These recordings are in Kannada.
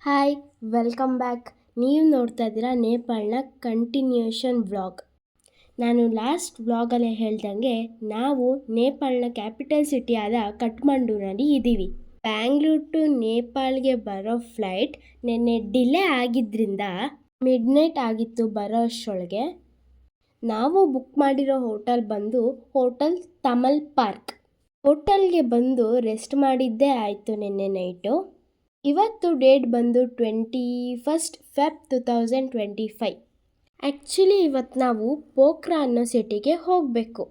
Hi, welcome back. ನೀವು ನೋಡ್ತಾ ಇದ್ದೀರಾ ನೇಪಾಳನ ಕಂಟಿನ್ಯೂಷನ್ ವ್ಲಾಗ್. ನಾನು ಲಾಸ್ಟ್ ವ್ಲಾಗಲ್ಲೇ ಹೇಳ್ದಂಗೆ ನಾವು ನೇಪಾಳನ ಕ್ಯಾಪಿಟಲ್ ಸಿಟಿ ಆದ ಕಠ್ಮಂಡುನಲ್ಲಿ ಇದ್ದೀವಿ. ಬ್ಯಾಂಗ್ಳೂರ್ ಟು ನೇಪಾಳ್ಗೆ ಬರೋ ಫ್ಲೈಟ್ ನಿನ್ನೆ ಡಿಲೇ ಆಗಿದ್ದರಿಂದ ಮಿಡ್ನೈಟ್ ಆಗಿತ್ತು ಬರೋ ಅಷ್ಟರೊಳಗೆ. ನಾವು ಬುಕ್ ಮಾಡಿರೋ ಹೋಟೆಲ್ ಬಂದು ಹೋಟೆಲ್ ತಮಲ್ ಪಾರ್ಕ್. ಹೋಟೆಲ್ಗೆ ಬಂದು ರೆಸ್ಟ್ ಮಾಡಿದ್ದೇ ಆಯಿತು ನಿನ್ನೆ ನೈಟು. ಇವತ್ತು ಡೇಟ್ ಬಂದು 21 ಫೆಬ್ 2025. ಆ್ಯಕ್ಚುಲಿ ಇವತ್ತು ನಾವು ಪೋಖ್ರಾ ಅನ್ನೋ ಸಿಟಿಗೆ ಹೋಗಬೇಕು.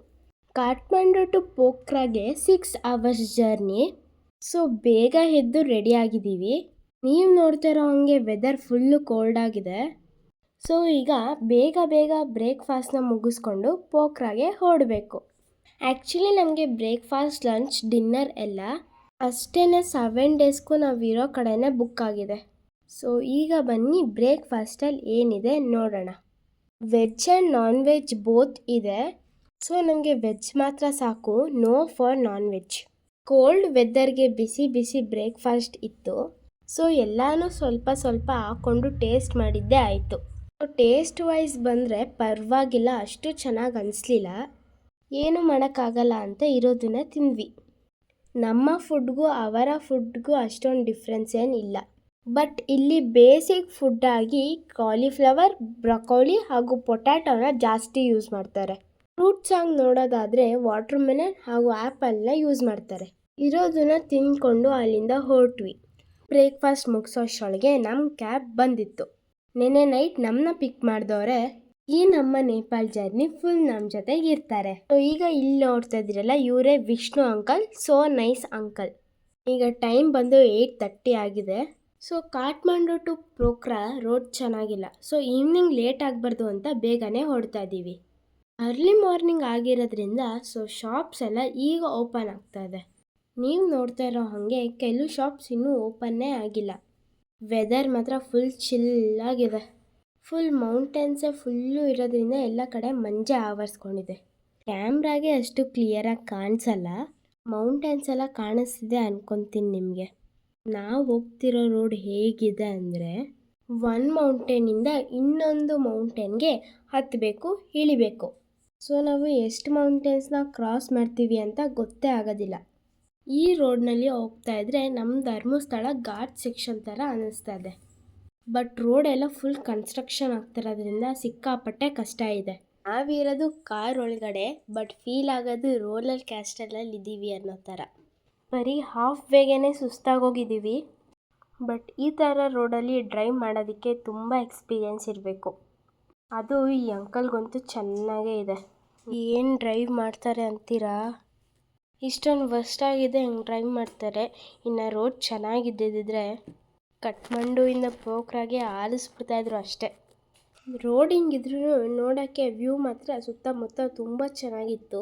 ಕಾಠ್ಮಂಡು ಟು ಪೋಖ್ರಾಗೆ 6 ಅವರ್ಸ್ ಜರ್ನಿ. ಸೊ ಬೇಗ ಎದ್ದು ರೆಡಿ ಆಗಿದ್ದೀವಿ. ನೀವು ನೋಡ್ತಾ ಇರೋ ಹಾಗೆ ವೆದರ್ ಫುಲ್ಲು ಕೋಲ್ಡ್ ಆಗಿದೆ. ಸೊ ಈಗ ಬೇಗ ಬ್ರೇಕ್ಫಾಸ್ಟ್ನ ಮುಗಿಸ್ಕೊಂಡು ಪೋಖ್ರಾಗೆ ಹೊರಡಬೇಕು. ಆ್ಯಕ್ಚುಲಿ ನಮಗೆ ಬ್ರೇಕ್ಫಾಸ್ಟ್, ಲಂಚ್, ಡಿನ್ನರ್ ಎಲ್ಲ ಅಷ್ಟೇ 7 ಡೇಸ್ಗೂ ನಾವು ಇರೋ ಕಡೆನೇ ಬುಕ್ ಆಗಿದೆ. ಸೊ ಈಗ ಬನ್ನಿ ಬ್ರೇಕ್ಫಾಸ್ಟಲ್ಲಿ ಏನಿದೆ ನೋಡೋಣ. Veg and non veg both ಇದೆ. ಸೊ ನನಗೆ ವೆಜ್ ಮಾತ್ರ ಸಾಕು, no for non veg. Cold ವೆದರ್ಗೆ ಬಿಸಿ ಬ್ರೇಕ್ಫಾಸ್ಟ್ ಇತ್ತು. ಸೊ ಎಲ್ಲನೂ ಸ್ವಲ್ಪ ಹಾಕ್ಕೊಂಡು ಟೇಸ್ಟ್ ಮಾಡಿದ್ದೇ ಆಯಿತು. ಟೇಸ್ಟ್ ವೈಸ್ ಬಂದರೆ ಪರವಾಗಿಲ್ಲ, ಅಷ್ಟು ಚೆನ್ನಾಗಿ ಅನಿಸ್ಲಿಲ್ಲ. ಏನು ಮಾಡೋಕ್ಕಾಗಲ್ಲ ಅಂತ ಇರೋದನ್ನೇ ತಿಂದ್ವಿ. ನಮ್ಮ ಫುಡ್ಗೂ ಅವರ ಫುಡ್ಗೂ ಅಷ್ಟೊಂದು ಡಿಫ್ರೆನ್ಸ್ ಏನಿಲ್ಲ. ಬಟ್ ಇಲ್ಲಿ ಬೇಸಿಕ್ ಫುಡ್ಡಾಗಿ ಕಾಲಿಫ್ಲವರ್, ಬ್ರೊಕೊಲಿ ಹಾಗೂ ಪೊಟ್ಯಾಟೋನ ಜಾಸ್ತಿ ಯೂಸ್ ಮಾಡ್ತಾರೆ. ಫ್ರೂಟ್ಸ್ ಆಗಿ ನೋಡೋದಾದರೆ ವಾಟರ್ ಮೆಲನ್ ಹಾಗೂ ಆ್ಯಪಲ್ನ ಯೂಸ್ ಮಾಡ್ತಾರೆ. ಇರೋದನ್ನ ತಿಂದ್ಕೊಂಡು ಅಲ್ಲಿಂದ ಹೊರಟ್ವಿ. ಬ್ರೇಕ್ಫಾಸ್ಟ್ ಮುಗಿಸೋಷ್ಟರೊಳಗೆ ನಮ್ಮ ಕ್ಯಾಬ್ ಬಂದಿತ್ತು. ನೆನ್ನೆ ನೈಟ್ ನಮ್ಮನ್ನ ಪಿಕ್ ಮಾಡಿದವ್ರೆ. ಈ ನಮ್ಮ ನೇಪಾಳ ಜರ್ನಿ ಫುಲ್ ನಮ್ಮ ಜೊತೆಗೆ ಇರ್ತಾರೆ. ಸೊ ಈಗ ಇಲ್ಲಿ ನೋಡ್ತಾ ಇದ್ದೀರಲ್ಲ, ಇವರೇ Vishnu uncle. So nice uncle. ಈಗ ಟೈಮ್ ಬಂದು 8:30 ಆಗಿದೆ. So Kathmandu to Pokhara road ಚೆನ್ನಾಗಿಲ್ಲ. ಸೊ ಈವ್ನಿಂಗ್ ಲೇಟ್ ಆಗಬಾರ್ದು ಅಂತ ಬೇಗನೆ ಹೊರಡ್ತಾ ಇದ್ದೀವಿ. ಅರ್ಲಿ ಮಾರ್ನಿಂಗ್ ಆಗಿರೋದ್ರಿಂದ ಸೊ ಶಾಪ್ಸ್ ಎಲ್ಲ ಈಗ ಓಪನ್ ಆಗ್ತಾ ಇದೆ. ನೀವು ನೋಡ್ತಾ ಇರೋ ಹಾಗೆ ಕೆಲವು ಶಾಪ್ಸ್ ಇನ್ನೂ ಓಪನ್ನೇ ಆಗಿಲ್ಲ. ವೆದರ್ ಮಾತ್ರ ಫುಲ್ ಚಿಲ್ಲಾಗಿದೆ. ಫುಲ್ ಮೌಂಟೇನ್ಸೇ ಫುಲ್ಲು ಇರೋದ್ರಿಂದ ಎಲ್ಲ ಕಡೆ ಮಂಜೆ ಆವರಿಸ್ಕೊಂಡಿದೆ. ಕ್ಯಾಮ್ರಾಗೆ ಅಷ್ಟು ಕ್ಲಿಯರಾಗಿ ಕಾಣಿಸಲ್ಲ, ಮೌಂಟೇನ್ಸ್ ಎಲ್ಲ ಕಾಣಿಸ್ತಿದೆ ಅನ್ಕೊತೀನಿ ನಿಮಗೆ. ನಾವು ಹೋಗ್ತಿರೋ ರೋಡ್ ಹೇಗಿದೆ ಅಂದರೆ, ಒಂದು ಮೌಂಟೇನಿಂದ ಇನ್ನೊಂದು ಮೌಂಟೇನ್ಗೆ ಹತ್ತಬೇಕು, ಇಳಿಬೇಕು. ಸೊ ನಾವು ಎಷ್ಟು ಮೌಂಟೇನ್ಸ್ನ ಕ್ರಾಸ್ ಮಾಡ್ತೀವಿ ಅಂತ ಗೊತ್ತೇ ಆಗೋದಿಲ್ಲ. ಈ ರೋಡ್ನಲ್ಲಿ ಹೋಗ್ತಾ ಇದ್ರೆ ನಮ್ಮ ಧರ್ಮಸ್ಥಳ ಘಾಟ್ ಸೆಕ್ಷನ್ ಥರ ಅನ್ನಿಸ್ತಾ ಇದೆ. ಬಟ್ ರೋಡ್ ಎಲ್ಲ ಫುಲ್ ಕನ್ಸ್ಟ್ರಕ್ಷನ್ ಆಗ್ತಿರೋದ್ರಿಂದ ಸಿಕ್ಕಾಪಟ್ಟೆ ಕಷ್ಟ ಇದೆ. ನಾವಿರೋದು ಕಾರ್ ಒಳಗಡೆ, ಬಟ್ ಫೀಲ್ ಆಗೋದು ರೋಲರ್ ಕ್ಯಾಸ್ಟರಲ್ಲಿ ಇದ್ದೀವಿ ಅನ್ನೋ ಥರ. ಬರೀ ಹಾಫ್ ವೇಗೇ ಸುಸ್ತಾಗೋಗಿದ್ದೀವಿ. ಬಟ್ ಈ ಥರ ರೋಡಲ್ಲಿ ಡ್ರೈವ್ ಮಾಡೋದಕ್ಕೆ ತುಂಬ ಎಕ್ಸ್ಪೀರಿಯೆನ್ಸ್ ಇರಬೇಕು. ಅದು ಈ ಅಂಕಲ್ಗಂತೂ ಚೆನ್ನಾಗೇ ಇದೆ. ಏನು ಡ್ರೈವ್ ಮಾಡ್ತಾರೆ ಅಂತೀರಾ? ಇಷ್ಟೊಂದು ವರ್ಸ್ಟಾಗಿದೆ ಹೆಂಗೆ ಡ್ರೈವ್ ಮಾಡ್ತಾರೆ. ಇನ್ನು ರೋಡ್ ಚೆನ್ನಾಗಿದ್ದಿದ್ರೆ ಕಠ್ಮಂಡುವಿಂದ ಪೋಖ್ರಾಗೆ ಆಲಿಸ್ಬಿಡ್ತಾಯಿದ್ರು ಅಷ್ಟೇ. ರೋಡ್ ಹಿಂಗಿದ್ರೂ ನೋಡೋಕ್ಕೆ ವ್ಯೂ ಮಾತ್ರ ಸುತ್ತಮುತ್ತ ತುಂಬ ಚೆನ್ನಾಗಿತ್ತು.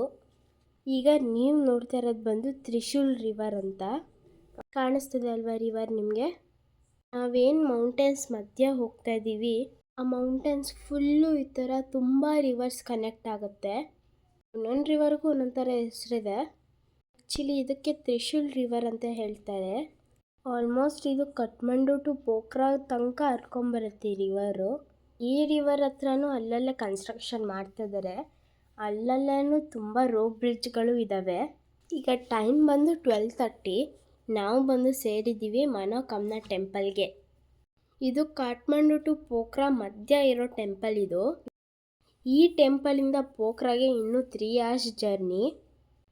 ಈಗ ನೀವು ನೋಡ್ತಾ ಇರೋದು ಬಂದು ತ್ರಿಶೂಲ್ ರಿವರ್ ಅಂತ ಕಾಣಿಸ್ತಿದೆ ಅಲ್ವಾ ರಿವರ್ ನಿಮಗೆ? ನಾವೇನು ಮೌಂಟೇನ್ಸ್ ಮಧ್ಯೆ ಹೋಗ್ತಾ ಇದ್ದೀವಿ, ಆ ಮೌಂಟೇನ್ಸ್ ಫುಲ್ಲು ಈ ಥರ ತುಂಬ ರಿವರ್ಸ್ ಕನೆಕ್ಟ್ ಆಗುತ್ತೆ. ಒಂದೊಂದು ರಿವರ್ಗೂ ಒಂದೊಂದು ಥರ ಹೆಸರಿದೆ. ಆ್ಯಕ್ಚುಲಿ ಇದಕ್ಕೆ ತ್ರಿಶೂಲ್ ರಿವರ್ ಅಂತ ಹೇಳ್ತಾರೆ. ಆಲ್ಮೋಸ್ಟ್ ಇದು ಕಠ್ಮಂಡು ಟು ಪೋಖ್ರಾ ತನಕ ಹರ್ಕೊಂಬರುತ್ತೆ ಈ ರಿವರು. ಈ ರಿವರ್ ಹತ್ರನೂ ಅಲ್ಲಲ್ಲೇ ಕನ್ಸ್ಟ್ರಕ್ಷನ್ ಮಾಡ್ತಿದ್ದಾರೆ. ಅಲ್ಲಲ್ಲೂ ತುಂಬ ರೋಪ್ ಬ್ರಿಡ್ಜ್ಗಳು ಇದ್ದಾವೆ. ಈಗ ಟೈಮ್ ಬಂದು 12:30. ನಾವು ಬಂದು ಸೇರಿದ್ದೀವಿ ಮನೋಕಾಮನಾ ಟೆಂಪಲ್ಗೆ. ಇದು ಕಾಠ್ಮಂಡು ಟು ಪೋಖ್ರಾ ಮಧ್ಯ ಇರೋ ಟೆಂಪಲ್ ಇದು. ಈ ಟೆಂಪಲಿಂದ ಪೋಖ್ರಾಗೆ ಇನ್ನೂ 3 hours ಜರ್ನಿ.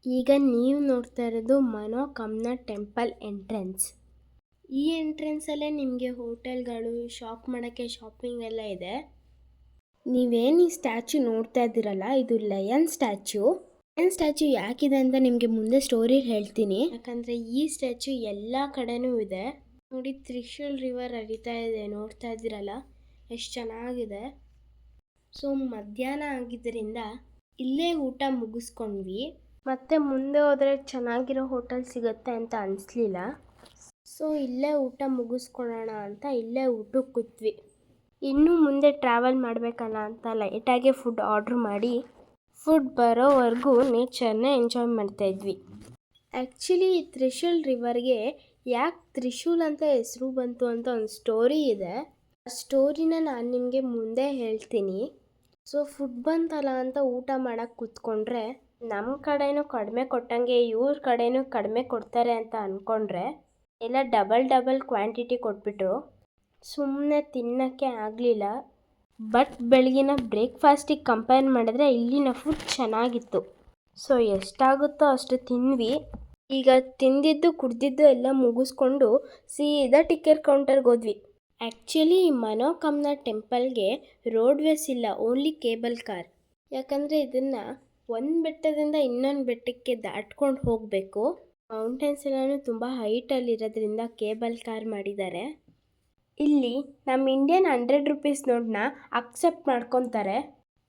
ಈಗ ನೀವು ನೋಡ್ತಾ ಇರೋದು ಮನೋಕಾಮನಾ ಟೆಂಪಲ್ ಎಂಟ್ರೆನ್ಸ್. ಈ ಎಂಟ್ರೆನ್ಸಲ್ಲೇ ನಿಮಗೆ ಹೋಟೆಲ್ಗಳು, ಶಾಪ್ ಮಾಡೋಕ್ಕೆ ಶಾಪಿಂಗ್ ಎಲ್ಲ ಇದೆ. ನೀವೇನು ಈ ಸ್ಟ್ಯಾಚ್ಯೂ ನೋಡ್ತಾ ಇದ್ದೀರಲ್ಲ, ಇದು ಲಯನ್ ಸ್ಟ್ಯಾಚ್ಯೂ. ಲಯನ್ ಸ್ಟ್ಯಾಚ್ಯೂ ಯಾಕಿದೆ ಅಂತ ನಿಮಗೆ ಮುಂದೆ ಸ್ಟೋರಿ ಹೇಳ್ತೀನಿ. ಯಾಕಂದರೆ ಈ ಸ್ಟ್ಯಾಚ್ಯೂ ಎಲ್ಲ ಕಡೆನೂ ಇದೆ. ನೋಡಿ, ತ್ರಿಶೂಲ್ ರಿವರ್ ಹರಿತಾ ಇದೆ, ನೋಡ್ತಾ ಇದ್ದೀರಲ್ಲ ಎಷ್ಟು ಚೆನ್ನಾಗಿದೆ. ಸೊ ಮಧ್ಯಾಹ್ನ ಆಗಿದ್ದರಿಂದ ಇಲ್ಲೇ ಊಟ ಮುಗಿಸ್ಕೊಂಡ್ವಿ. ಮತ್ತೆ ಮುಂದೆ ಹೋದರೆ ಚೆನ್ನಾಗಿರೋ ಹೋಟೆಲ್ ಸಿಗುತ್ತೆ ಅಂತ ಅನಿಸ್ಲಿಲ್ಲ. ಸೊ ಇಲ್ಲೇ ಊಟ ಮುಗಿಸ್ಕೊಳ್ಳೋಣ ಅಂತ ಇಲ್ಲೇ ಊಟಕ್ಕೆ ಕೂತ್ವಿ. ಇನ್ನೂ ಮುಂದೆ ಟ್ರಾವೆಲ್ ಮಾಡಬೇಕಲ್ಲ ಅಂತ ಲೈಟಾಗೆ ಫುಡ್ ಆರ್ಡ್ರ್ ಮಾಡಿ ಫುಡ್ ಬರೋವರೆಗೂ ನೇಚರ್ನ ಎಂಜಾಯ್ ಮಾಡ್ತಾಯಿದ್ವಿ. ಆ್ಯಕ್ಚುಲಿ ಈ ತ್ರಿಶೂಲ್ ರಿವರ್ಗೆ ಯಾಕೆ ತ್ರಿಶೂಲ್ ಅಂತ ಹೆಸರು ಬಂತು ಅಂತ ಒಂದು ಸ್ಟೋರಿ ಇದೆ. ಆ ಸ್ಟೋರಿನ ನಾನು ನಿಮಗೆ ಮುಂದೆ ಹೇಳ್ತೀನಿ. ಸೊ ಫುಡ್ ಬಂತಲ್ಲ ಅಂತ ಊಟ ಮಾಡೋಕ್ಕೆ ಕೂತ್ಕೊಂಡ್ರೆ ನಮ್ಮ ಕಡೆನೂ ಕಡಿಮೆ ಕೊಟ್ಟಂಗೆ ಇವ್ರ ಕಡೆನೂ ಕಡಿಮೆ ಕೊಡ್ತಾರೆ ಅಂತ ಅಂದ್ಕೊಂಡ್ರೆ ಎಲ್ಲ ಡಬಲ್ ಕ್ವಾಂಟಿಟಿ ಕೊಟ್ಬಿಟ್ರು. ಸುಮ್ಮನೆ ತಿನ್ನೋಕ್ಕೆ ಆಗಲಿಲ್ಲ. ಬಟ್ ಬೆಳಗಿನ ಬ್ರೇಕ್ಫಾಸ್ಟಿಗೆ ಕಂಪೇರ್ ಮಾಡಿದ್ರೆ ಇಲ್ಲಿನ ಫುಡ್ ಚೆನ್ನಾಗಿತ್ತು. ಸೊ ಎಷ್ಟಾಗುತ್ತೋ ಅಷ್ಟು ತಿಂದ್ವಿ. ಈಗ ತಿಂದಿದ್ದು ಕುಡ್ದಿದ್ದು ಎಲ್ಲ ಮುಗಿಸ್ಕೊಂಡು ಸೀದಾ ಟಿಕೆಟ್ ಕೌಂಟರ್ಗೆ ಹೋದ್ವಿ. ಆ್ಯಕ್ಚುಲಿ ಈ ಮನೋಕಾಮನಾ ಟೆಂಪಲ್ಗೆ ರೋಡ್ವೇಸ್ ಇಲ್ಲ, ಓನ್ಲಿ ಕೇಬಲ್ ಕಾರ್. ಯಾಕಂದರೆ ಇದನ್ನು ಒಂದು ಬೆಟ್ಟದಿಂದ ಇನ್ನೊಂದು ಬೆಟ್ಟಕ್ಕೆ ದಾಟ್ಕೊಂಡು ಹೋಗಬೇಕು. ಮೌಂಟೇನ್ಸ್ ಎಲ್ಲನೂ ತುಂಬ ಹೈಟಲ್ಲಿರೋದ್ರಿಂದ ಕೇಬಲ್ ಕಾರ್ ಮಾಡಿದ್ದಾರೆ. ಇಲ್ಲಿ ನಮ್ಮ ಇಂಡಿಯನ್ 100 ರೂಪೀಸ್ ನೋಟನ್ನ ಅಕ್ಸೆಪ್ಟ್ ಮಾಡ್ಕೊತಾರೆ.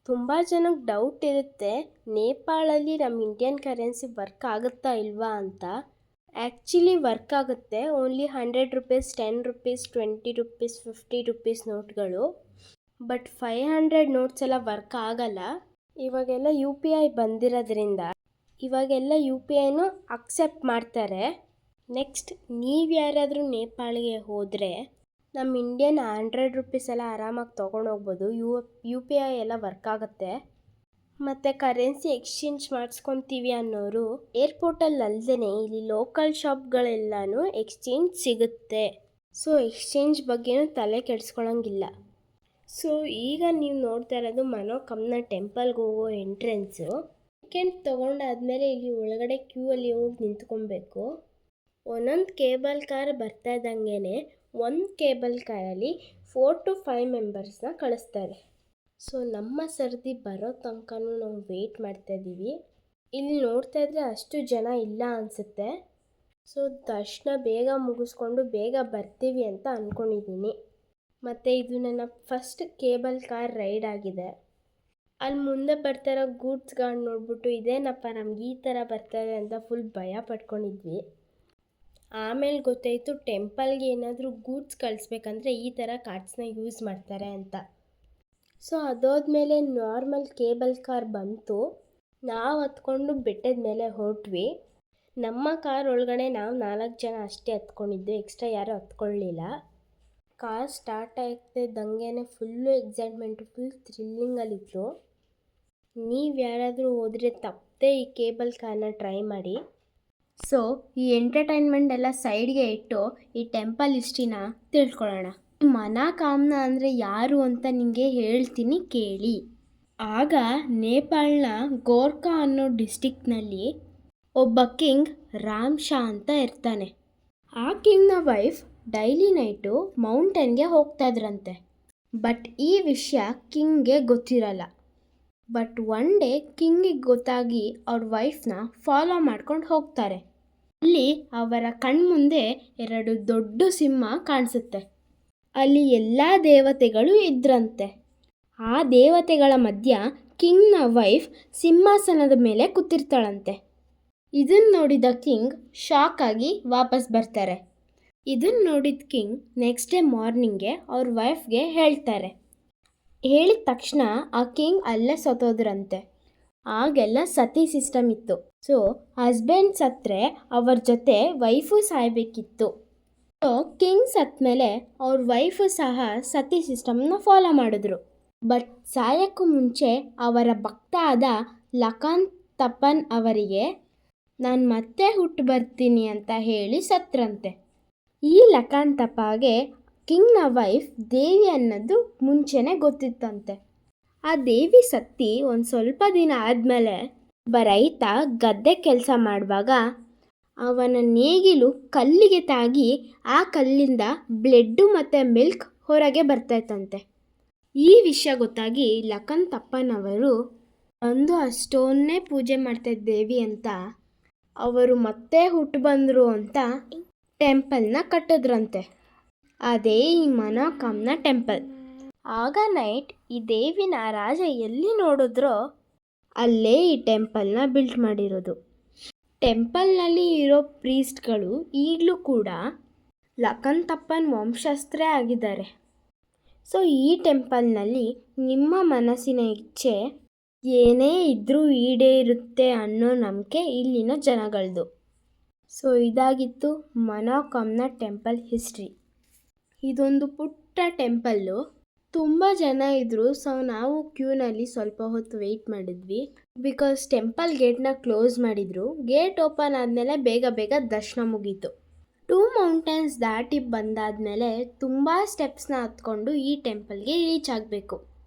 ತುಂಬ ಜನಕ್ಕೆ ಡೌಟ್ ಇರುತ್ತೆ ನೇಪಾಳಲ್ಲಿ ನಮ್ಮ ಇಂಡಿಯನ್ ಕರೆನ್ಸಿ ವರ್ಕ್ ಆಗುತ್ತಾ ಇಲ್ವಾ ಅಂತ. ಆ್ಯಕ್ಚುಲಿ ವರ್ಕ್ ಆಗುತ್ತೆ. Only 100 rupees, 10 rupees, 20 rupees, 50 rupees ನೋಟ್ಗಳು. ಬಟ್ 500 ನೋಟ್ಸ್ ಎಲ್ಲ ವರ್ಕ್ ಆಗಲ್ಲ. ಇವಾಗೆಲ್ಲ UPI ಬಂದಿರೋದ್ರಿಂದ ಇವಾಗೆಲ್ಲ UPIನೂ ಅಕ್ಸೆಪ್ಟ್ ಮಾಡ್ತಾರೆ. ನೆಕ್ಸ್ಟ್ ನೀವು ಯಾರಾದರೂ ನೇಪಾಳಿಗೆ ಹೋದರೆ ನಮ್ಮ ಇಂಡಿಯನ್ 100 ರೂಪೀಸ್ ಎಲ್ಲ ಆರಾಮಾಗಿ ತೊಗೊಂಡೋಗ್ಬೋದು. UPI ಎಲ್ಲ ವರ್ಕ್ ಆಗುತ್ತೆ. ಮತ್ತು ಕರೆನ್ಸಿ ಎಕ್ಸ್ಚೇಂಜ್ ಮಾಡಿಸ್ಕೊತೀವಿ ಅನ್ನೋರು ಏರ್ಪೋರ್ಟಲ್ಲಿ ಅಲ್ಲದೇ ಇಲ್ಲಿ ಲೋಕಲ್ ಶಾಪ್ಗಳೆಲ್ಲನೂ ಎಕ್ಸ್ಚೇಂಜ್ ಸಿಗುತ್ತೆ. ಸೊ ಎಕ್ಸ್ಚೇಂಜ್ ಬಗ್ಗೆನೂ ತಲೆ ಕೆಡಿಸ್ಕೊಳಂಗಿಲ್ಲ. ಸೊ ಈಗ ನೀವು ನೋಡ್ತಾ ಇರೋದು ಮನೋಕಾಮನಾ ಟೆಂಪಲ್ಗೆ ಹೋಗೋ ಎಂಟ್ರೆನ್ಸು. ಟಿಕೆಟ್ ತೊಗೊಂಡಾದ್ಮೇಲೆ ಇಲ್ಲಿ ಒಳಗಡೆ ಕ್ಯೂ ಅಲ್ಲಿ ಹೋಗಿ ನಿಂತ್ಕೊಬೇಕು. ಒಂದೊಂದು ಕೇಬಲ್ ಕಾರ್ ಬರ್ತಾ ಇದ್ದಂಗೆ ಒಂದು ಕೇಬಲ್ ಕಾರಲ್ಲಿ 4 to 5 ಮೆಂಬರ್ಸ್ನ ಕಳಿಸ್ತಾರೆ. ಸೊ ನಮ್ಮ ಸರ್ದಿ ಬರೋ ತನಕನೂ ನಾವು ವೆಯ್ಟ್ ಮಾಡ್ತಾಯಿದ್ದೀವಿ. ಇಲ್ಲಿ ನೋಡ್ತಾ ಇದ್ರೆ ಅಷ್ಟು ಜನ ಇಲ್ಲ ಅನಿಸುತ್ತೆ. ಸೊ ದರ್ಶನ ಬೇಗ ಮುಗಿಸ್ಕೊಂಡು ಬೇಗ ಬರ್ತೀವಿ ಅಂತ ಅಂದ್ಕೊಂಡಿದ್ದೀನಿ. ಮತ್ತು ಇದು ನನ್ನ ಫಸ್ಟ್ ಕೇಬಲ್ ಕಾರ್ ರೈಡ್ ಆಗಿದೆ. ಅಲ್ಲಿ ಮುಂದೆ ಬರ್ತಾರೋ ಗೂಡ್ಸ್ಗಳನ್ನ ನೋಡ್ಬಿಟ್ಟು ಇದೇನಪ್ಪ ನಮ್ಗೆ ಈ ಥರ ಬರ್ತಾರೆ ಅಂತ ಫುಲ್ ಭಯ ಪಡ್ಕೊಂಡಿದ್ವಿ. ಆಮೇಲೆ ಗೊತ್ತಾಯಿತು ಟೆಂಪಲ್ಗೆ ಏನಾದರೂ ಗೂಡ್ಸ್ ಕಳಿಸ್ಬೇಕಂದ್ರೆ ಈ ಥರ ಕಾರ್ಡ್ಸ್ನ ಯೂಸ್ ಮಾಡ್ತಾರೆ ಅಂತ. ಸೊ ಅದಾದ್ಮೇಲೆ ನಾರ್ಮಲ್ ಕೇಬಲ್ ಕಾರ್ ಬಂತು. ನಾವು ಹತ್ಕೊಂಡು ಬೆಟ್ಟದ ಮೇಲೆ ಹೊರಟ್ವಿ. ನಮ್ಮ ಕಾರ್ ಒಳಗಡೆ ನಾವು 4 ಜನ ಅಷ್ಟೇ ಹತ್ಕೊಂಡಿದ್ದು, ಎಕ್ಸ್ಟ್ರಾ ಯಾರೂ ಹತ್ಕೊಳ್ಳಿಲ್ಲ. ಕಾರ್ ಸ್ಟಾರ್ಟ್ ಆಗ್ತಿದ್ದಂಗೆ ಫುಲ್ಲು ಎಕ್ಸೈಟ್ಮೆಂಟು, ಫುಲ್ ಥ್ರಿಲ್ಲಿಂಗಲ್ಲಿತ್ತು. ನೀವು ಯಾರಾದರೂ ಹೋದರೆ ತಪ್ಪದೆ ಈ ಕೇಬಲ್ ಕಾರ್ನ ಟ್ರೈ ಮಾಡಿ. ಸೊ ಈ ಎಂಟರ್ಟೈನ್ಮೆಂಟ್ ಎಲ್ಲ ಸೈಡ್ಗೆ ಇಟ್ಟು ಈ ಟೆಂಪಲ್ ಹಿಸ್ಟ್ರಿನ ತಿಳ್ಕೊಳ್ಳೋಣ. ಮನೋಕಾಮನಾ ಅಂದರೆ ಯಾರು ಅಂತ ನಿಮಗೆ ಹೇಳ್ತೀನಿ ಕೇಳಿ. ಆಗ ನೇಪಾಳನ ಗೋರ್ಖಾ ಅನ್ನೋ ಡಿಸ್ಟಿಕ್ನಲ್ಲಿ ಒಬ್ಬ ಕಿಂಗ್ ರಾಮ್ ಶಾ ಅಂತ ಇರ್ತಾನೆ. ಆ ಕಿಂಗ್ನ ವೈಫ್ ಡೈಲಿ ನೈಟು ಮೌಂಟೇನ್ಗೆ ಹೋಗ್ತಾಯಿದ್ರಂತೆ. ಬಟ್ ಈ ವಿಷಯ ಕಿಂಗ್ಗೆ ಗೊತ್ತಿರಲ್ಲ. ಬಟ್ ಒನ್ ಡೇ ಕಿಂಗಿಗೆ ಗೊತ್ತಾಗಿ ಅವ್ರ ವೈಫ್ನ ಫಾಲೋ ಮಾಡ್ಕೊಂಡು ಹೋಗ್ತಾರೆ. ಅಲ್ಲಿ ಅವರ ಕಣ್ಮುಂದೆ 2 ದೊಡ್ಡ ಸಿಂಹ ಕಾಣಿಸುತ್ತೆ. ಅಲ್ಲಿ ಎಲ್ಲ ದೇವತೆಗಳು ಇದ್ರಂತೆ. ಆ ದೇವತೆಗಳ ಮಧ್ಯ ಕಿಂಗ್ನ ವೈಫ್ ಸಿಂಹಾಸನದ ಮೇಲೆ ಕೂತಿರ್ತಾಳಂತೆ. ಇದನ್ನು ನೋಡಿದ ಕಿಂಗ್ ಶಾಕ್ ಆಗಿ ವಾಪಸ್ ಬರ್ತಾರೆ. ಇದನ್ನು ನೋಡಿದ ಕಿಂಗ್ ನೆಕ್ಸ್ಟ್ ಡೇ ಮಾರ್ನಿಂಗ್ಗೆ ಅವ್ರ ವೈಫ್ಗೆ ಹೇಳ್ತಾರೆ. ಹೇಳಿದ ತಕ್ಷಣ ಆ ಕಿಂಗ್ ಅಲ್ಲೇ ಸತ್ತೋದ್ರಂತೆ. ಆಗೆಲ್ಲ ಸತಿ ಸಿಸ್ಟಮ್ ಇತ್ತು. ಸೊ ಹಸ್ಬೆಂಡ್ ಸತ್ತರೆ ಅವ್ರ ಜೊತೆ ವೈಫು ಸಾಯಬೇಕಿತ್ತು. ಸೊ ಕಿಂಗ್ ಸತ್ತ ಮೇಲೆ ಅವ್ರ ವೈಫು ಸಹ ಸತಿ ಸಿಸ್ಟಮ್ನ ಫಾಲೋ ಮಾಡಿದ್ರು. ಬಟ್ ಸಾಯಕ್ಕೂ ಮುಂಚೆ ಅವರ ಭಕ್ತ ಆದ ಲಖನ್ ತಪ್ಪನ್ ಅವರಿಗೆ ನಾನು ಮತ್ತೆ ಹುಟ್ಟು ಬರ್ತೀನಿ ಅಂತ ಹೇಳಿ ಸತ್ರಂತೆ. ಈ ಲಖನ್ ತಪ್ಪಗೆ ಕಿಂಗ್ನ ವೈಫ್ ದೇವಿ ಅನ್ನೋದು ಮುಂಚೆನೇ ಗೊತ್ತಿತ್ತಂತೆ. ಆ ದೇವಿ ಸತ್ತಿ ಒಂದು ಸ್ವಲ್ಪ ದಿನ ಆದಮೇಲೆ ಒಬ್ಬ ರೈತ ಗದ್ದೆ ಕೆಲಸ ಮಾಡುವಾಗ ಅವನ ನೇಗಿಲು ಕಲ್ಲಿಗೆ ತಾಗಿ ಆ ಕಲ್ಲಿಂದ ಬ್ಲೆಡ್ಡು ಮತ್ತು ಮಿಲ್ಕ್ ಹೊರಗೆ ಬರ್ತಾಯಿತ್ತಂತೆ. ಈ ವಿಷಯ ಗೊತ್ತಾಗಿ ಲಖನ್ ತಪ್ಪನವರು ಆ ಸ್ಟೋನ್ನೇ ಪೂಜೆ ಮಾಡ್ತಾಯಿದ್ದ ದೇವಿ ಅಂತ ಅವರು ಮತ್ತೆ ಹುಟ್ಟು ಬಂದರು ಅಂತ ಟೆಂಪಲ್ನ ಕಟ್ಟಿದ್ರಂತೆ. ಅದೇ ಈ ಮನೋಕಾಮನಾ ಟೆಂಪಲ್. ಆಗ ನೈಟ್ ಈ ದೇವಿನ ರಾಜ ಎಲ್ಲಿ ನೋಡಿದ್ರೋ ಅಲ್ಲೇ ಈ ಟೆಂಪಲ್ನ ಬಿಲ್ಟ್ ಮಾಡಿರೋದು. ಟೆಂಪಲ್ನಲ್ಲಿ ಇರೋ ಪ್ರೀಸ್ಟ್ಗಳು ಈಗಲೂ ಕೂಡ ಲಖನ್ ತಪ್ಪನ್ ವಂಶಸ್ಥರೇ ಆಗಿದ್ದಾರೆ. ಸೊ ಈ ಟೆಂಪಲ್ನಲ್ಲಿ ನಿಮ್ಮ ಮನಸ್ಸಿನ ಇಚ್ಛೆ ಏನೇ ಇದ್ದರೂ ಈಡೇರುತ್ತೆ ಅನ್ನೋ ನಂಬಿಕೆ ಇಲ್ಲಿನ ಜನಗಳದು. ಸೊ ಇದಾಗಿತ್ತು ಮನೋಕಾಮ್ನ ಟೆಂಪಲ್ ಹಿಸ್ಟ್ರಿ. ಇದೊಂದು ಪುಟ್ಟ ಟೆಂಪಲ್ಲು. ತುಂಬ ಜನ ಇದ್ದರು. ಸೊ ನಾವು ಕ್ಯೂನಲ್ಲಿ ಸ್ವಲ್ಪ ಹೊತ್ತು ವೆಯ್ಟ್ ಮಾಡಿದ್ವಿ. ಬಿಕಾಸ್ ಟೆಂಪಲ್ ಗೇಟ್ನ ಕ್ಲೋಸ್ ಮಾಡಿದರು. ಗೇಟ್ ಓಪನ್ ಆದಮೇಲೆ ಬೇಗ ಬೇಗ ದರ್ಶನ ಮುಗೀತು. 2 ಮೌಂಟೇನ್ಸ್ ದಾಟಿ ಬಂದಾದಮೇಲೆ ತುಂಬ ಸ್ಟೆಪ್ಸ್ನ ಹತ್ಕೊಂಡು ಈ ಟೆಂಪಲ್ಗೆ ರೀಚ್ ಆಗಬೇಕು.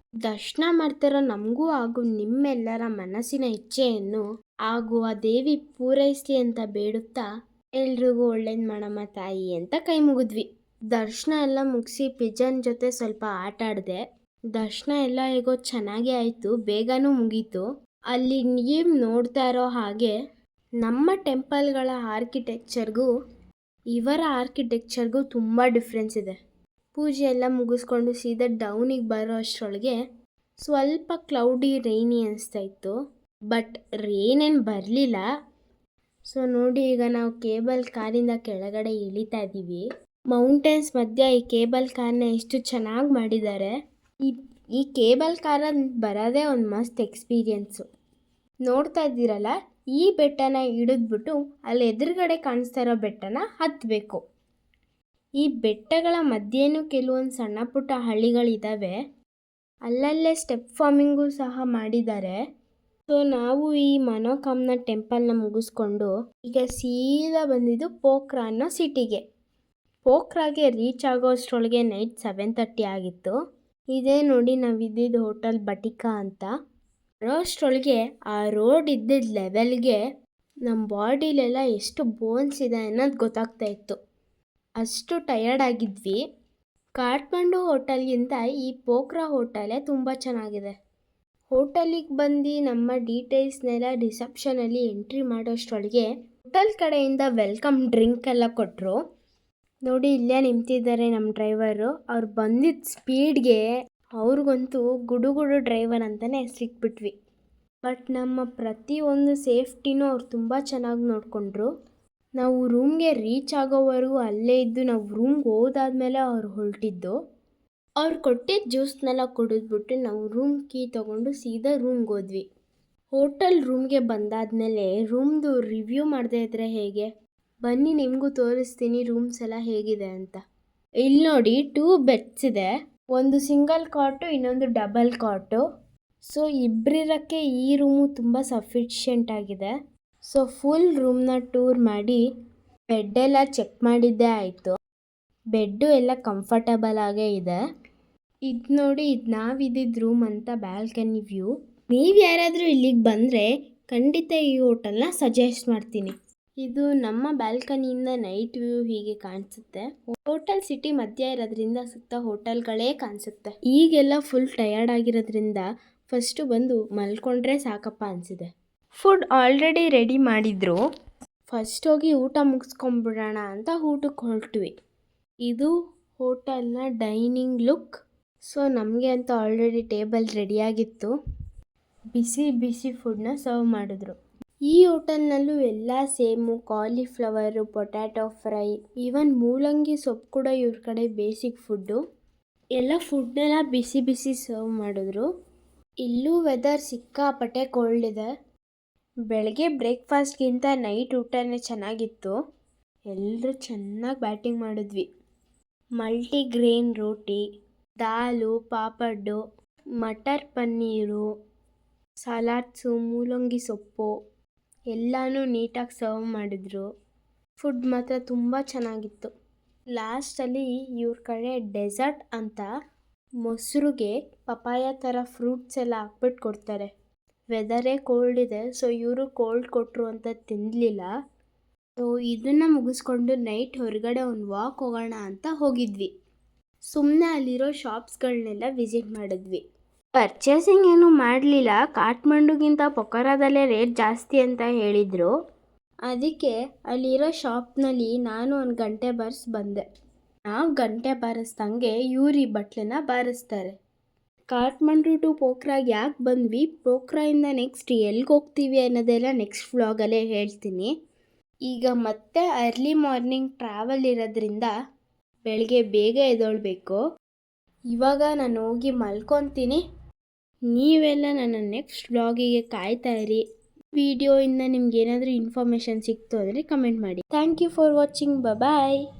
ದರ್ಶನ ಮಾಡ್ತಿರೋ ನಮಗೂ ಹಾಗೂ ನಿಮ್ಮೆಲ್ಲರ ಮನಸ್ಸಿನ ಇಚ್ಛೆಯನ್ನು ಹಾಗೂ ಆ ದೇವಿ ಪೂರೈಸಲಿ ಅಂತ ಬೇಡುತ್ತಾ ಎಲ್ರಿಗೂ ಒಳ್ಳೇದು ಮಾಡಮ್ಮ ತಾಯಿ ಅಂತ ಕೈ ಮುಗಿದ್ವಿ. ದರ್ಶನ ಎಲ್ಲ ಮುಗಿಸಿ ಪಿಜನ್ ಜೊತೆ ಸ್ವಲ್ಪ ಆಟ ಆಡಿದೆ. ದರ್ಶನ ಎಲ್ಲ ಹೇಗೋ ಚೆನ್ನಾಗೇ ಆಯಿತು, ಬೇಗನೂ ಮುಗೀತು. ಅಲ್ಲಿ ನೀವು ನೋಡ್ತಾ ಇರೋ ಹಾಗೆ ನಮ್ಮ ಟೆಂಪಲ್ಗಳ ಆರ್ಕಿಟೆಕ್ಚರ್ಗೂ ಇವರ ಆರ್ಕಿಟೆಕ್ಚರ್ಗೂ ತುಂಬ ಡಿಫ್ರೆನ್ಸ್ ಇದೆ. ಪೂಜೆ ಎಲ್ಲ ಮುಗಿಸ್ಕೊಂಡು ಸೀದಾ ಡೌನಿಗೆ ಬರೋ ಅಷ್ಟರೊಳಗೆ ಸ್ವಲ್ಪ ಕ್ಲೌಡಿ ರೈನಿ ಅನಿಸ್ತಾ ಇತ್ತು. ಬಟ್ ರೇನೇನು ಬರಲಿಲ್ಲ. ಸೊ ನೋಡಿ, ಈಗ ನಾವು ಕೇಬಲ್ ಕಾರಿಂದ ಕೆಳಗಡೆ ಇಳಿತಾ ಇದ್ದೀವಿ. ಮೌಂಟೇನ್ಸ್ ಮಧ್ಯೆ ಈ ಕೇಬಲ್ ಕಾರ್ನ ಎಷ್ಟು ಚೆನ್ನಾಗಿ ಮಾಡಿದ್ದಾರೆ. ಈ ಕೇಬಲ್ ಕಾರಲ್ಲಿ ಬರೋದೇ ಒಂದು ಮಸ್ತ್ ಎಕ್ಸ್ಪೀರಿಯನ್ಸು. ನೋಡ್ತಾ ಇದ್ದೀರಲ್ಲ, ಈ ಬೆಟ್ಟನ ಹಿಡಿದ್ಬಿಟ್ಟು ಅಲ್ಲಿ ಎದುರುಗಡೆ ಕಾಣಿಸ್ತಾ ಇರೋ ಬೆಟ್ಟನ ಹತ್ತಬೇಕು. ಈ ಬೆಟ್ಟಗಳ ಮಧ್ಯೇನೂ ಕೆಲವೊಂದು ಸಣ್ಣ ಪುಟ್ಟ ಹಳ್ಳಿಗಳಿದ್ದಾವೆ. ಅಲ್ಲಲ್ಲೇ ಸ್ಟೆಪ್ ಫಾರ್ಮಿಂಗೂ ಸಹ ಮಾಡಿದ್ದಾರೆ. ಸೊ ನಾವು ಈ ಮನೋಕಾಮ್ನ ಟೆಂಪಲ್ನ ಮುಗಿಸ್ಕೊಂಡು ಈಗ ಸೀದಾ ಬಂದಿದ್ದು ಪೋಖ್ರಾ ಅನ್ನೋ ಸಿಟಿಗೆ. ಪೋಖ್ರಾಗೆ ರೀಚ್ ಆಗೋ ಅಷ್ಟರೊಳಗೆ ನೈಟ್ 7:30 ಆಗಿತ್ತು. ಇದೇ ನೋಡಿ ನಾವಿದ್ದಿದ್ದು ಹೋಟೆಲ್ ಬಟಿಕಾ ಅಂತ. ಬರೋ ಅಷ್ಟರೊಳಗೆ ಆ ರೋಡ್ ಇದ್ದಿದ್ದ ಲೆವೆಲ್ಗೆ ನಮ್ಮ ಬಾಡಿಲೆಲ್ಲ ಎಷ್ಟು ಬೋನ್ಸ್ ಇದೆ ಅನ್ನೋದು ಗೊತ್ತಾಗ್ತಾ ಇತ್ತು. ಅಷ್ಟು ಟಯರ್ಡ್ ಆಗಿದ್ವಿ. ಕಾಠ್ಮಂಡು ಹೋಟೆಲ್ಗಿಂತ ಈ ಪೋಖ್ರಾ ಹೋಟೆಲೇ ತುಂಬ ಚೆನ್ನಾಗಿದೆ. ಹೋಟೆಲಿಗೆ ಬಂದು ನಮ್ಮ ಡೀಟೇಲ್ಸ್ನೆಲ್ಲ ರಿಸೆಪ್ಷನಲ್ಲಿ ಎಂಟ್ರಿ ಮಾಡೋಷ್ಟರೊಳಗೆ ಹೋಟೆಲ್ ಕಡೆಯಿಂದ ವೆಲ್ಕಮ್ ಡ್ರಿಂಕ್ ಎಲ್ಲ ಕೊಟ್ಟರು. ನೋಡಿ, ಇಲ್ಲೇ ನಿಂತಿದ್ದಾರೆ ನಮ್ಮ ಡ್ರೈವರು. ಅವ್ರು ಬಂದಿದ್ದ ಸ್ಪೀಡ್ಗೆ ಅವ್ರಿಗಂತೂ ಗುಡುಗುಡು ಡ್ರೈವರ್ ಅಂತಲೇ ಸಿಕ್ಬಿಟ್ವಿ. ಬಟ್ ನಮ್ಮ ಪ್ರತಿಯೊಂದು ಸೇಫ್ಟಿನೂ ಅವ್ರು ತುಂಬ ಚೆನ್ನಾಗಿ ನೋಡಿಕೊಂಡ್ರು. ನಾವು ರೂಮ್ಗೆ ರೀಚ್ ಆಗೋವರೆಗೂ ಅಲ್ಲೇ ಇದ್ದು ನಾವು ರೂಮ್ಗೆ ಹೋದಾದ್ಮೇಲೆ ಅವ್ರು ಹೊರಟಿದ್ದು. ಅವ್ರು ಕೊಟ್ಟಿದ್ದ ಜ್ಯೂಸ್ನೆಲ್ಲ ಕುಡಿದ್ಬಿಟ್ಟು ನಾವು ರೂಮ್ ಕೀ ತೊಗೊಂಡು ಸೀದಾ ರೂಮ್ಗೆ ಹೋದ್ವಿ. ಹೋಟೆಲ್ ರೂಮ್ಗೆ ಬಂದಾದಮೇಲೆ ರೂಮ್ದು ರಿವ್ಯೂ ಮಾಡದೇ ಇದ್ದರೆ ಹೇಗೆ? ಬನ್ನಿ ನಿಮಗೂ ತೋರಿಸ್ತೀನಿ ರೂಮ್ಸ್ ಎಲ್ಲ ಹೇಗಿದೆ ಅಂತ. ಇಲ್ಲಿ ನೋಡಿ, 2 ಬೆಡ್ಸ್ ಇದೆ. ಒಂದು ಸಿಂಗಲ್ ಕಾಟು, ಇನ್ನೊಂದು ಡಬಲ್ ಕಾಟು. ಸೊ ಇಬ್ಬರಿರೋಕ್ಕೆ ಈ ರೂಮು ತುಂಬ ಸಫಿಷಿಯೆಂಟ್ ಆಗಿದೆ. ಸೊ ಫುಲ್ ರೂಮ್ನ ಟೂರ್ ಮಾಡಿ ಬೆಡ್ಡೆಲ್ಲ ಚೆಕ್ ಮಾಡಿದ್ದೇ ಆಯಿತು. ಬೆಡ್ಡು ಎಲ್ಲ ಕಂಫರ್ಟಬಲ್ ಆಗೇ ಇದೆ. ಇದು ನೋಡಿ, ಇದು ನಾವಿದ್ದಿದ್ದು ರೂಮ್ ಅಂತ ಬ್ಯಾಲ್ಕನಿ ವ್ಯೂ. ನೀವು ಯಾರಾದರೂ ಇಲ್ಲಿಗೆ ಬಂದರೆ ಖಂಡಿತ ಈ ಹೋಟೆಲ್ನ ಸಜೆಸ್ಟ್ ಮಾಡ್ತೀನಿ. ಇದು ನಮ್ಮ ಬ್ಯಾಲ್ಕನಿಯಿಂದ ನೈಟ್ ವ್ಯೂ ಹೀಗೆ ಕಾಣಿಸುತ್ತೆ. ಹೋಟೆಲ್ ಸಿಟಿ ಮಧ್ಯ ಇರೋದ್ರಿಂದ ಸುತ್ತ ಹೋಟೆಲ್ಗಳೇ ಕಾಣಿಸುತ್ತೆ. ಈಗೆಲ್ಲ ಫುಲ್ ಟಯರ್ಡ್ ಆಗಿರೋದ್ರಿಂದ ಫಸ್ಟು ಬಂದು ಮಲ್ಕೊಂಡ್ರೆ ಸಾಕಪ್ಪ ಅನಿಸಿದೆ. ಫುಡ್ ಆಲ್ರೆಡಿ ರೆಡಿ ಮಾಡಿದ್ರು. ಫಸ್ಟ್ ಹೋಗಿ ಊಟ ಮುಗಿಸ್ಕೊಂಬಿಡೋಣ ಅಂತ ಊಟಕ್ಕೆ ಹೊರಟ್ವಿ. ಇದು ಹೋಟೆಲ್ನ ಡೈನಿಂಗ್ ಲುಕ್. ಸೊ ನಮಗೆ ಅಂತ ಆಲ್ರೆಡಿ ಟೇಬಲ್ ರೆಡಿಯಾಗಿತ್ತು. ಬಿಸಿ ಬಿಸಿ ಫುಡ್ನ ಸರ್ವ್ ಮಾಡಿದ್ರು. ಈ ಹೋಟೆಲ್ನಲ್ಲೂ ಎಲ್ಲ same. Cauliflower, potato fry, even ಮೂಲಂಗಿ ಸೊಪ್ಪು ಕೂಡ ಇವ್ರ ಕಡೆ ಬೇಸಿಕ್ ಫುಡ್ಡು. ಎಲ್ಲ ಫುಡ್ನೆಲ್ಲ ಬಿಸಿ ಬಿಸಿ ಸರ್ವ್ ಮಾಡಿದ್ರು. ಇಲ್ಲೂ ವೆದರ್ ಸಿಕ್ಕಾಪಟ್ಟೆ ಕೋಲ್ಡ್ ಇದೆ. ಬೆಳಗ್ಗೆ ಬ್ರೇಕ್ಫಾಸ್ಟ್ಗಿಂತ ನೈಟ್ ಊಟನೇ ಚೆನ್ನಾಗಿತ್ತು. ಎಲ್ಲರೂ ಚೆನ್ನಾಗಿ ಬ್ಯಾಟಿಂಗ್ ಮಾಡಿದ್ವಿ. ಮಲ್ಟಿಗ್ರೇನ್ ರೋಟಿ, ದಾಲು, ಪಾಪಡ್ಡು, ಮಟರ್ ಪನ್ನೀರು, ಸಲಾಡ್ಸು, ಮೂಲಂಗಿ ಸೊಪ್ಪು ಎಲ್ಲನೂ ನೀಟಾಗಿ ಸರ್ವ್ ಮಾಡಿದ್ರು. ಫುಡ್ ಮಾತ್ರ ತುಂಬ ಚೆನ್ನಾಗಿತ್ತು. ಲಾಸ್ಟಲ್ಲಿ ಇವ್ರ ಕಡೆ ಡೆಸರ್ಟ್ ಅಂತ ಮೊಸರುಗೆ ಪಪಾಯ ಥರ ಫ್ರೂಟ್ಸ್ ಎಲ್ಲ ಹಾಕ್ಬಿಟ್ಟು ಕೊಡ್ತಾರೆ. ವೆದರೇ ಕೋಲ್ಡ್ ಇದೆ, ಸೊ ಇವರು ಕೋಲ್ಡ್ ಕೊಟ್ಟರು ಅಂತ ತಿನ್ನಲಿಲ್ಲ. ಸೊ ಇದನ್ನು ಮುಗಿಸ್ಕೊಂಡು ನೈಟ್ ಹೊರಗಡೆ ಒಂದು ವಾಕ್ ಹೋಗೋಣ ಅಂತ ಹೋಗಿದ್ವಿ. ಸುಮ್ಮನೆ ಅಲ್ಲಿರೋ ಶಾಪ್ಸ್ಗಳನ್ನೆಲ್ಲ ವಿಸಿಟ್ ಮಾಡಿದ್ವಿ. ಪರ್ಚೇಸಿಂಗ್ ಏನೂ ಮಾಡಲಿಲ್ಲ. ಕಾಠ್ಮಂಡುಗಿಂತ ಪೊಖರಾದಲ್ಲೇ ರೇಟ್ ಜಾಸ್ತಿ ಅಂತ ಹೇಳಿದರು. ಅದಕ್ಕೆ ಅಲ್ಲಿರೋ ಶಾಪ್ನಲ್ಲಿ ನಾನು 1 ಗಂಟೆ ಬಂದೆ. ನಾವು ಗಂಟೆ ಬಾರಿಸ್ದಂಗೆ ಇವ್ರು ಈ ಬಟ್ಲನ್ನ ಬಾರಿಸ್ತಾರೆ. ಕಾಠ್ಮಂಡು ಟು ಪೋಖ್ರಾಗೆ ಯಾಕೆ ಬಂದ್ವಿ, ಪೋಖ್ರಾಯಿಂದ ನೆಕ್ಸ್ಟ್ ಎಲ್ಲಿಗೆ ಹೋಗ್ತೀವಿ ಅನ್ನೋದೆಲ್ಲ ನೆಕ್ಸ್ಟ್ ವ್ಲಾಗಲ್ಲೇ ಹೇಳ್ತೀನಿ. ಈಗ ಮತ್ತೆ ಅರ್ಲಿ ಮಾರ್ನಿಂಗ್ ಟ್ರಾವೆಲ್ ಇರೋದ್ರಿಂದ ಬೆಳಗ್ಗೆ ಬೇಗ ಎದ್ದೇಳಬೇಕು. ಇವಾಗ ನಾನು ಹೋಗಿ ಮಲ್ಕೊತೀನಿ. ನೀವೆಲ್ಲ ನನ್ನ ನೆಕ್ಸ್ಟ್ ವ್ಲಾಗಿಗೆ ಕಾಯ್ತಾ ಇರಿ. ವಿಡಿಯೋಯಿಂದ ನಿಮ್ಗೆ ಏನಾದರೂ ಇನ್ಫಾರ್ಮೇಷನ್ ಸಿಕ್ತು ಅಂದರೆ ಕಮೆಂಟ್ ಮಾಡಿ. Thank you for watching. Bye.